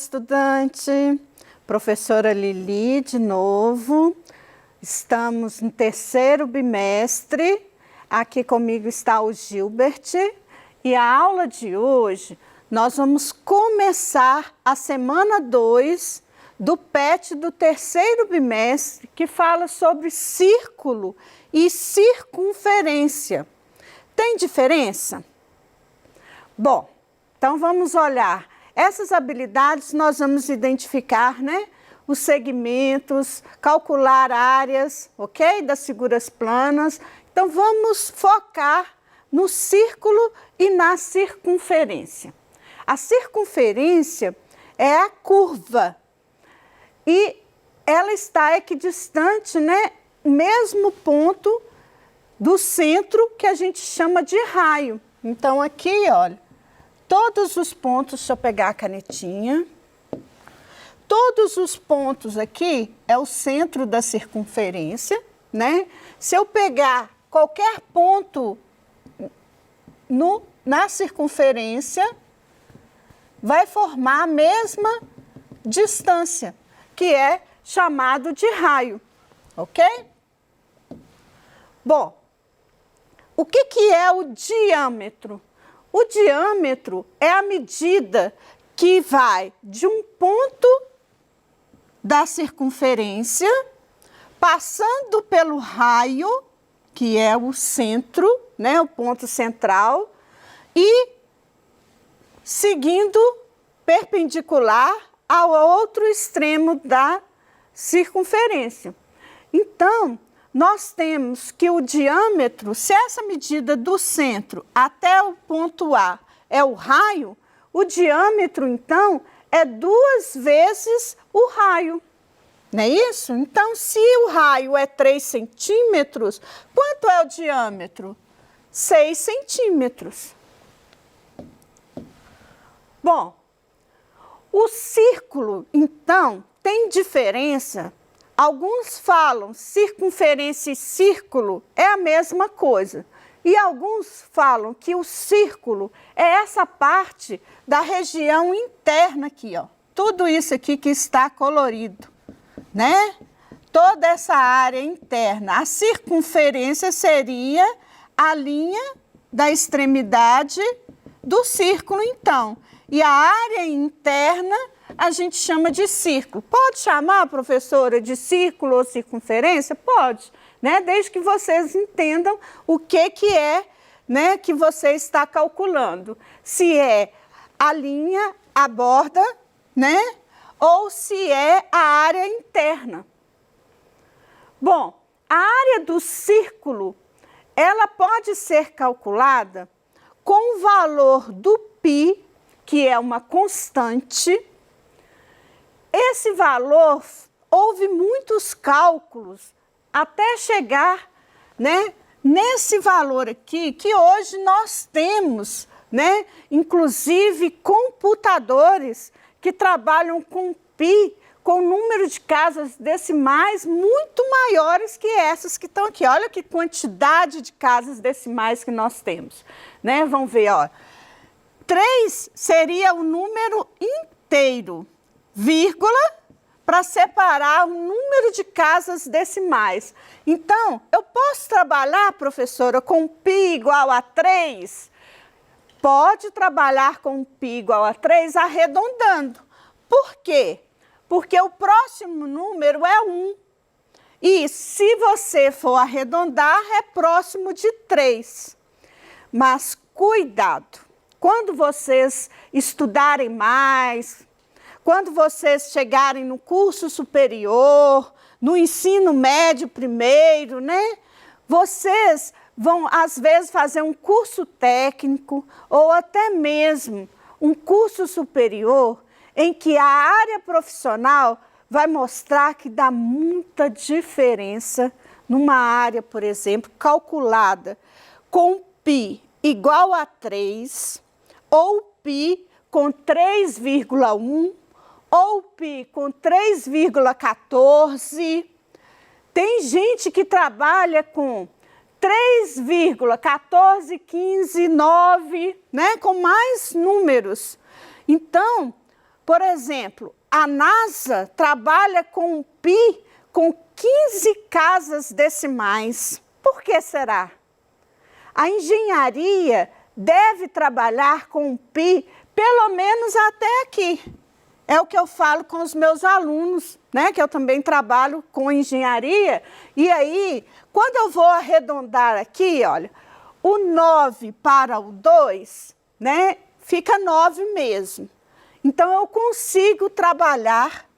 estudante! Professora Lili de novo. Estamos no terceiro bimestre. Aqui comigo está o Gilbert. E a aula de hoje, nós vamos começar a semana 2 do PET do terceiro bimestre, que fala sobre círculo e circunferência. Tem diferença? Bom, então vamos olhar. Essas habilidades nós vamos identificar, né? Os segmentos, calcular áreas, ok? Das figuras planas. Então vamos focar no círculo e na circunferência. A circunferência é a curva e ela está equidistante, né? Mesmo ponto do centro que a gente chama de raio. Então aqui, olha, todos os pontos, deixa eu pegar a canetinha. Todos os pontos aqui é o centro da circunferência, né? Se eu pegar qualquer ponto na circunferência, vai formar a mesma distância, que é chamado de raio, ok? Bom, o que é o diâmetro? O diâmetro é a medida que vai de um ponto da circunferência, passando pelo raio, que é o centro, né, o ponto central, e seguindo perpendicular ao outro extremo da circunferência. Então, nós temos que o diâmetro, se essa medida do centro até o ponto A é o raio, o diâmetro, então, é 2 vezes o raio. Não é isso? Então, se o raio é 3 centímetros, quanto é o diâmetro? 6 centímetros. Bom, o círculo, então, tem diferença. Alguns falam circunferência e círculo é a mesma coisa. E alguns falam que o círculo é essa parte da região interna aqui, ó. Tudo isso aqui que está colorido, né? Toda essa área interna. A circunferência seria a linha da extremidade do círculo, então. E a área interna a gente chama de círculo. Pode chamar, professora, de círculo ou circunferência? Pode, né? Desde que vocês entendam o que é, né, que você está calculando. Se é a linha, a borda, né? Ou se é a área interna. Bom, a área do círculo, ela pode ser calculada com o valor do π, que é uma constante. Esse valor, houve muitos cálculos até chegar, né, nesse valor aqui, que hoje nós temos, né, inclusive computadores que trabalham com π, com número de casas decimais muito maiores que essas que estão aqui. Olha que quantidade de casas decimais que nós temos, né? Vamos ver, ó. 3 seria o número inteiro, vírgula, para separar o número de casas decimais. Então, eu posso trabalhar, professora, com π igual a 3? Pode trabalhar com π igual a 3 arredondando. Por quê? Porque o próximo número é 1. E se você for arredondar, é próximo de 3. Mas cuidado, quando vocês estudarem mais, quando vocês chegarem no curso superior, no ensino médio primeiro, né? Vocês vão, às vezes, fazer um curso técnico ou até mesmo um curso superior em que a área profissional vai mostrar que dá muita diferença numa área, por exemplo, calculada com π igual a 3 ou π com 3,1 ou π com 3,14. Tem gente que trabalha com 3,14, 15, 9, né? Com mais números. Então, Por exemplo, a NASA trabalha com um pi com 15 casas decimais. Por que será? A engenharia deve trabalhar com um pi pelo menos até aqui. É o que eu falo com os meus alunos, né? Que eu também trabalho com engenharia. E aí, quando eu vou arredondar aqui, olha, o 9 para o 2, né? Fica 9 mesmo. Então, eu consigo trabalhar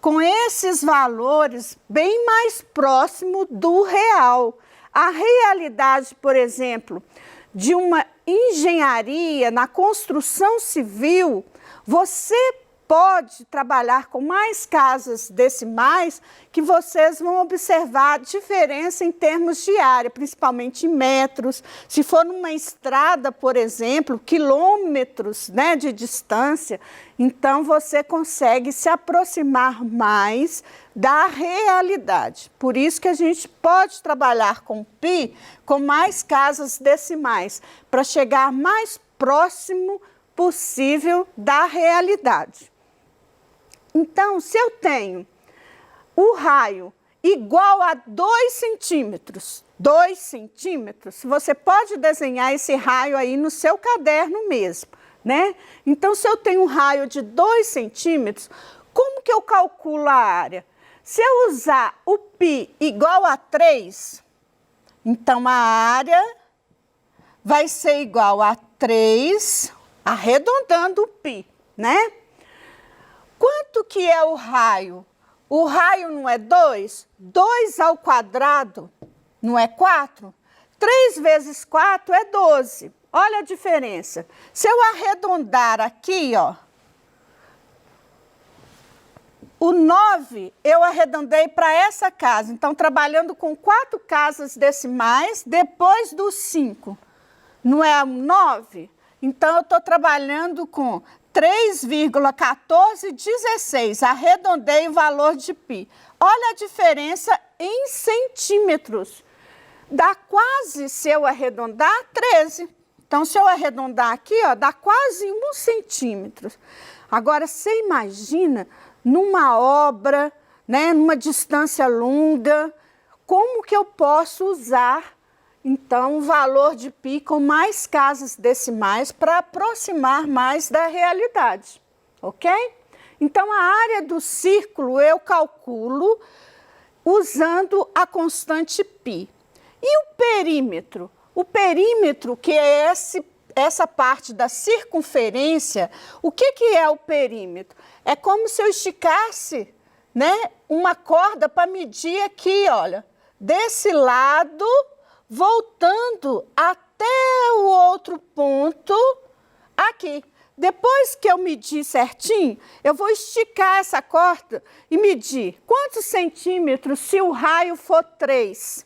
com esses valores bem mais próximo do real. A realidade, por exemplo, de uma engenharia na construção civil, você pode trabalhar com mais casas decimais que vocês vão observar a diferença em termos de área, principalmente em metros. Se for numa estrada, por exemplo, quilômetros, né, de distância, então você consegue se aproximar mais da realidade. Por isso que a gente pode trabalhar com pi com mais casas decimais, para chegar mais próximo possível da realidade. Então, se eu tenho o raio igual a 2 centímetros, você pode desenhar esse raio aí no seu caderno mesmo, né? Então, se eu tenho um raio de 2 centímetros, como que eu calculo a área? Se eu usar o π igual a 3, então a área vai ser igual a 3, arredondando o π, né? Quanto que é o raio? O raio não é 2? 2 ao quadrado não é 4? 3 vezes 4 é 12. Olha a diferença. Se eu arredondar aqui, ó, o 9 eu arredondei para essa casa. Então, trabalhando com 4 casas decimais depois do 5. Não é 9? Então, eu estou trabalhando com 3,1416, arredondei o valor de π. Olha a diferença em centímetros. Dá quase, se eu arredondar, 13. Então, se eu arredondar aqui, ó, dá quase 1 centímetro. Agora, você imagina numa obra, né, numa distância longa, como que eu posso usar então, o valor de π com mais casas decimais para aproximar mais da realidade, ok? Então, a área do círculo eu calculo usando a constante π. E o perímetro? O perímetro, que é essa parte da circunferência, o que é o perímetro? É como se eu esticasse, né, uma corda para medir aqui, olha, desse lado, voltando até o outro ponto aqui. Depois que eu medir certinho, eu vou esticar essa corda e medir quantos centímetros se o raio for 3.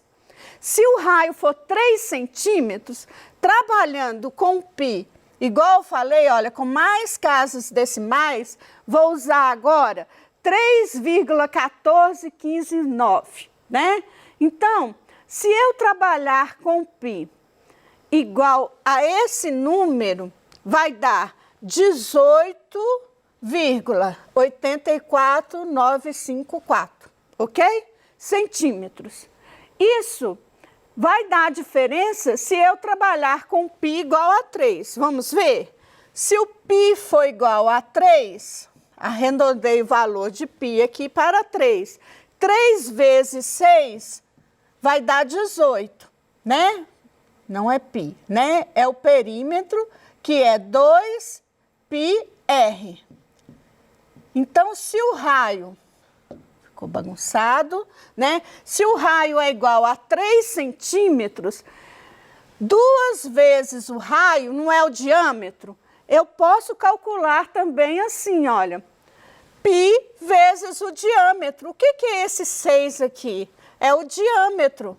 Se o raio for 3 centímetros, trabalhando com π, igual eu falei, olha, com mais casas decimais, vou usar agora 3,14159, né? Então, se eu trabalhar com π igual a esse número, vai dar 18,84954, ok? Centímetros. Isso vai dar a diferença se eu trabalhar com π igual a 3. Vamos ver? Se o π for igual a 3, arredondei o valor de π aqui para 3. 3 vezes 6 vai dar 18, né? Não é π, né? É o perímetro, que é 2πr. Então, se o raio, ficou bagunçado, né? Se o raio é igual a 3 centímetros, 2 vezes o raio não é o diâmetro, eu posso calcular também assim, olha, π vezes o diâmetro. O que é esse 6 aqui? É o diâmetro.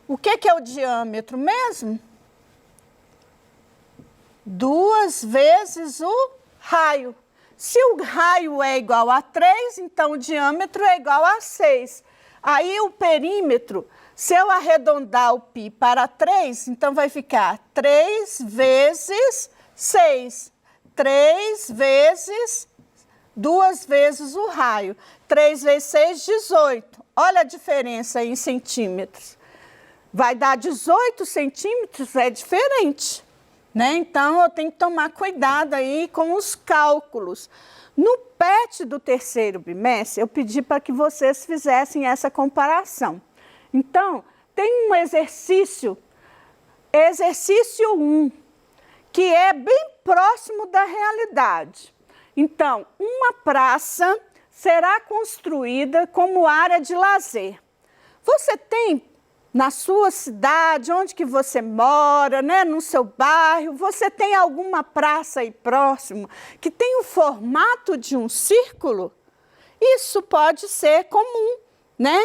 O que é o diâmetro mesmo? 2 vezes o raio. Se o raio é igual a 3, então o diâmetro é igual a 6. Aí o perímetro, se eu arredondar o π para 3, então vai ficar 3 vezes 6. 2 vezes o raio. 3 vezes 6, 18. Olha a diferença aí em centímetros. Vai dar 18 centímetros, é diferente, né? Então, eu tenho que tomar cuidado aí com os cálculos. No PET do terceiro bimestre, eu pedi para que vocês fizessem essa comparação. Então, tem um exercício 1, que é bem próximo da realidade. Então, uma praça será construída como área de lazer. Você tem na sua cidade, onde que você mora, né, no seu bairro, você tem alguma praça aí próximo que tem o formato de um círculo? Isso pode ser comum, né?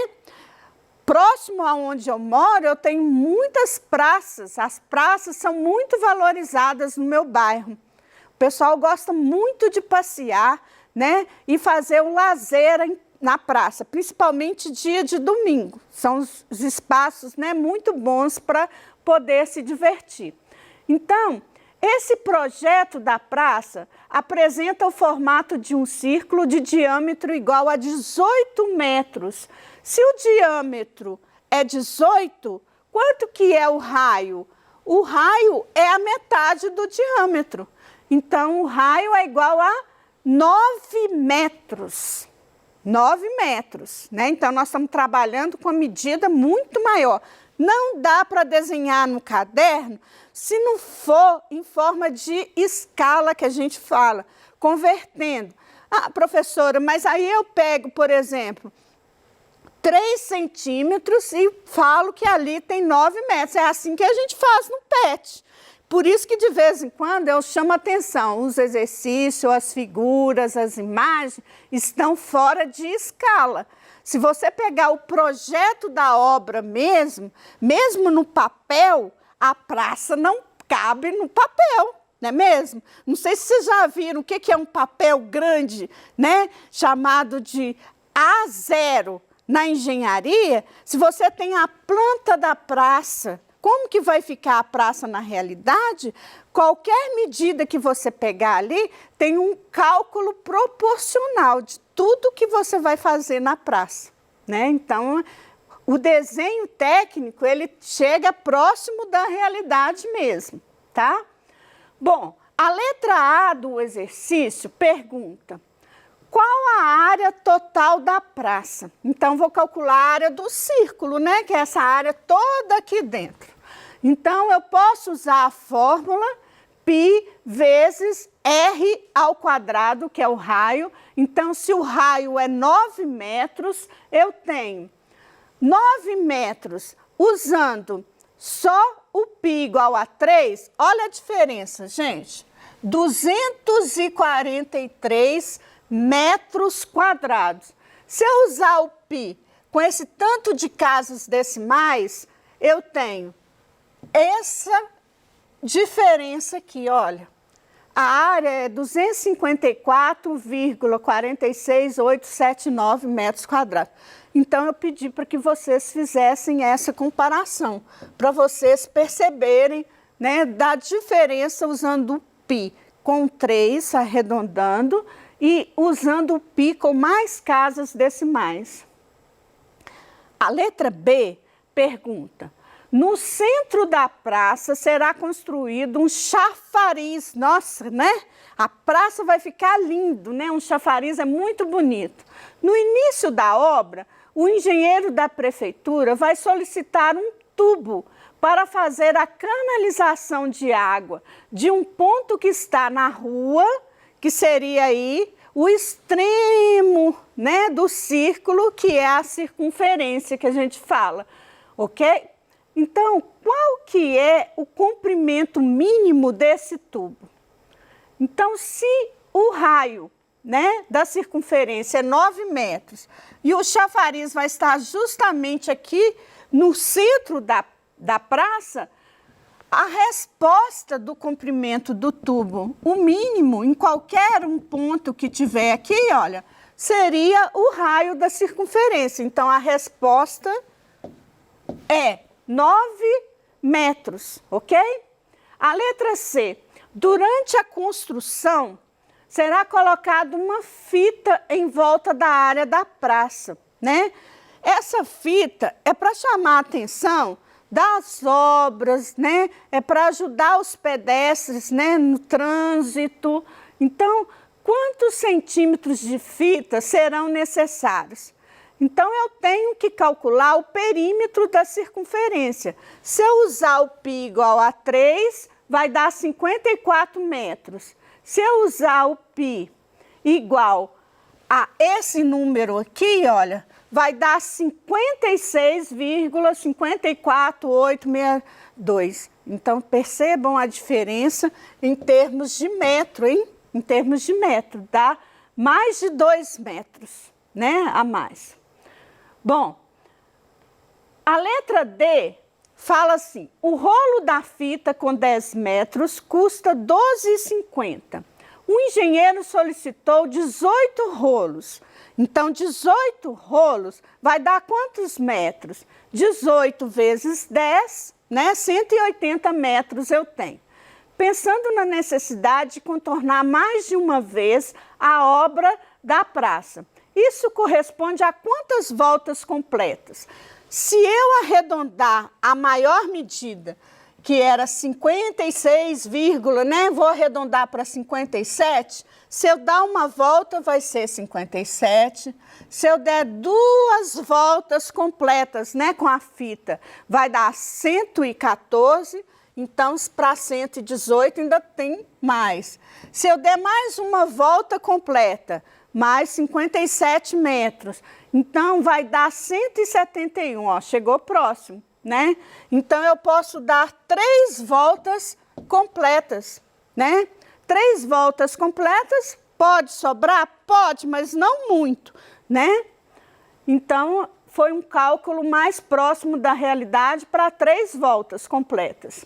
Próximo aonde eu moro, eu tenho muitas praças. As praças são muito valorizadas no meu bairro. O pessoal gosta muito de passear, né, e fazer o lazer na praça, principalmente dia de domingo. São os espaços, né, muito bons para poder se divertir. Então, esse projeto da praça apresenta o formato de um círculo de diâmetro igual a 18 metros. Se o diâmetro é 18, quanto que é o raio? O raio é a metade do diâmetro. Então, o raio é igual a 9 metros. 9 metros, né? Então, nós estamos trabalhando com uma medida muito maior. Não dá para desenhar no caderno se não for em forma de escala que a gente fala, convertendo. Ah, professora, mas aí eu pego, por exemplo, 3 centímetros e falo que ali tem 9 metros. É assim que a gente faz no PET. Por isso que, de vez em quando, eu chamo a atenção. Os exercícios, as figuras, as imagens estão fora de escala. Se você pegar o projeto da obra mesmo no papel, a praça não cabe no papel, não é mesmo? Não sei se vocês já viram o que é um papel grande, né? Chamado de A0 na engenharia. Se você tem a planta da praça, como que vai ficar a praça na realidade? Qualquer medida que você pegar ali tem um cálculo proporcional de tudo que você vai fazer na praça, né? Então, o desenho técnico, ele chega próximo da realidade mesmo, tá? Bom, a letra A do exercício pergunta: qual a área total da praça? Então, vou calcular a área do círculo, né? Que é essa área toda aqui dentro. Então, eu posso usar a fórmula π vezes r ao quadrado, que é o raio. Então, se o raio é 9 metros, eu tenho 9 metros usando só o π igual a 3. Olha a diferença, gente. 243 metros quadrados. Se eu usar o π com esse tanto de casas decimais, eu tenho essa diferença aqui, olha. A área é 254,46879 metros quadrados. Então, eu pedi para que vocês fizessem essa comparação, para vocês perceberem, né, da diferença usando o π com 3, arredondando, e usando o π com mais casas decimais. A letra B pergunta: no centro da praça será construído um chafariz. Nossa, né? A praça vai ficar lindo, né? Um chafariz é muito bonito. No início da obra, o engenheiro da prefeitura vai solicitar um tubo para fazer a canalização de água de um ponto que está na rua, que seria aí o extremo, né, do círculo, que é a circunferência que a gente fala, ok? Então, qual que é o comprimento mínimo desse tubo? Então, se o raio, né, da circunferência é 9 metros e o chafariz vai estar justamente aqui no centro da praça, a resposta do comprimento do tubo, o mínimo, em qualquer um ponto que tiver aqui, olha, seria o raio da circunferência. Então, a resposta é 9 metros, ok? A letra C. Durante a construção, será colocada uma fita em volta da área da praça, né? Essa fita é para chamar a atenção das obras, né? É para ajudar os pedestres, né, no trânsito. Então, quantos centímetros de fita serão necessários? Então, eu tenho que calcular o perímetro da circunferência. Se eu usar o π igual a 3, vai dar 54 metros. Se eu usar o π igual a esse número aqui, olha, vai dar 56,54862. Então, percebam a diferença em termos de metro, hein? Em termos de metro, dá mais de 2 metros, né, a mais. Bom, a letra D fala assim, o rolo da fita com 10 metros custa R$ 12,50. O engenheiro solicitou 18 rolos. Então, 18 rolos vai dar quantos metros? 18 vezes 10, né? 180 metros eu tenho. Pensando na necessidade de contornar mais de uma vez a obra da praça. Isso corresponde a quantas voltas completas? Se eu arredondar a maior medida, que era 56, né? Vou arredondar para 57. Se eu dar uma volta, vai ser 57. Se eu der 2 voltas completas, né, com a fita, vai dar 114. Então, para 118 ainda tem mais. Se eu der mais uma volta completa, mais 57 metros, então vai dar 171, ó, chegou próximo, né? Então, eu posso dar 3 voltas completas, né? 3 voltas completas, pode sobrar? Pode, mas não muito, né? Então, foi um cálculo mais próximo da realidade para 3 voltas completas.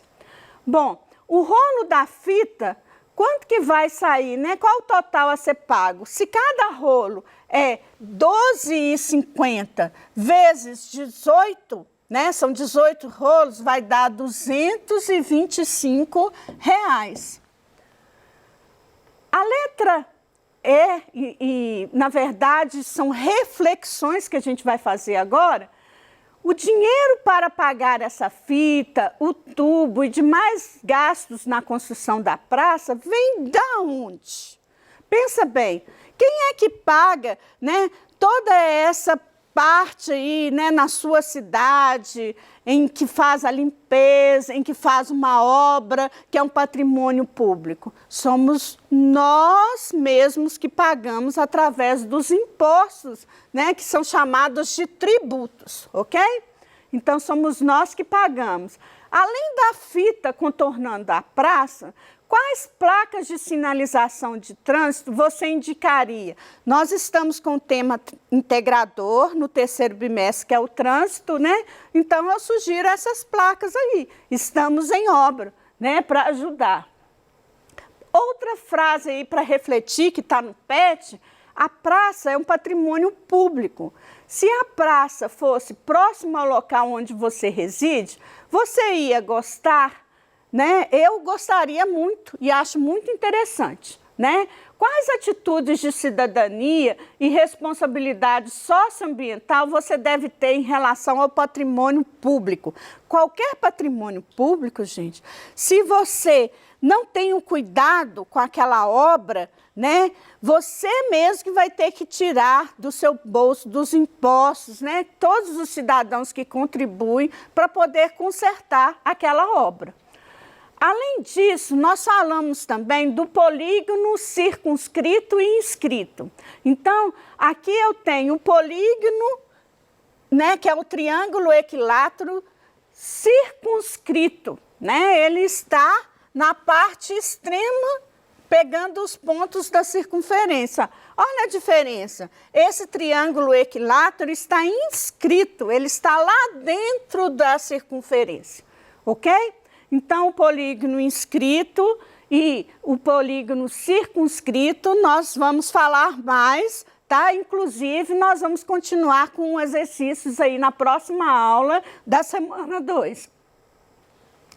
Bom, o rolo da fita, quanto que vai sair, né? Qual o total a ser pago? Se cada rolo é R$ 12,50 vezes 18, né? São 18 rolos, vai dar R$ 225. A letra E, na verdade, são reflexões que a gente vai fazer agora. O dinheiro para pagar essa fita, o tubo e demais gastos na construção da praça vem da onde? Pensa bem, quem é que paga, né, toda essa parte aí, né, na sua cidade, em que faz a limpeza, em que faz uma obra que é um patrimônio público? Somos nós mesmos que pagamos através dos impostos, né, que são chamados de tributos, ok? Então, somos nós que pagamos. Além da fita contornando a praça, quais placas de sinalização de trânsito você indicaria? Nós estamos com o tema integrador no 3º bimestre, que é o trânsito, né? Então, eu sugiro essas placas aí. Estamos em obra, né, para ajudar. Outra frase aí para refletir, que está no PET, a praça é um patrimônio público. Se a praça fosse próxima ao local onde você reside, você ia gostar, né? Eu gostaria muito e acho muito interessante, né? Quais atitudes de cidadania e responsabilidade socioambiental você deve ter em relação ao patrimônio público? Qualquer patrimônio público, gente, se você não tem um cuidado com aquela obra, né? Você mesmo que vai ter que tirar do seu bolso, dos impostos, né? Todos os cidadãos que contribuem para poder consertar aquela obra. Além disso, nós falamos também do polígono circunscrito e inscrito. Então, aqui eu tenho o polígono, né, que é o triângulo equilátero circunscrito, né? Ele está na parte extrema, pegando os pontos da circunferência. Olha a diferença. Esse triângulo equilátero está inscrito, ele está lá dentro da circunferência, ok? Então, o polígono inscrito e o polígono circunscrito, nós vamos falar mais, tá? Inclusive, nós vamos continuar com exercícios aí na próxima aula da semana 2.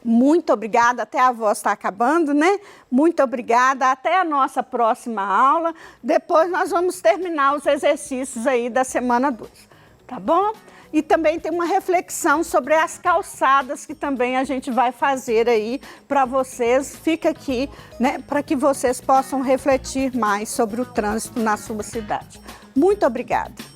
Muito obrigada, até a voz está acabando, né? Muito obrigada, até a nossa próxima aula. Depois nós vamos terminar os exercícios aí da semana 2, tá bom? E também tem uma reflexão sobre as calçadas que também a gente vai fazer aí para vocês. Fica aqui, né, para que vocês possam refletir mais sobre o trânsito na sua cidade. Muito obrigada.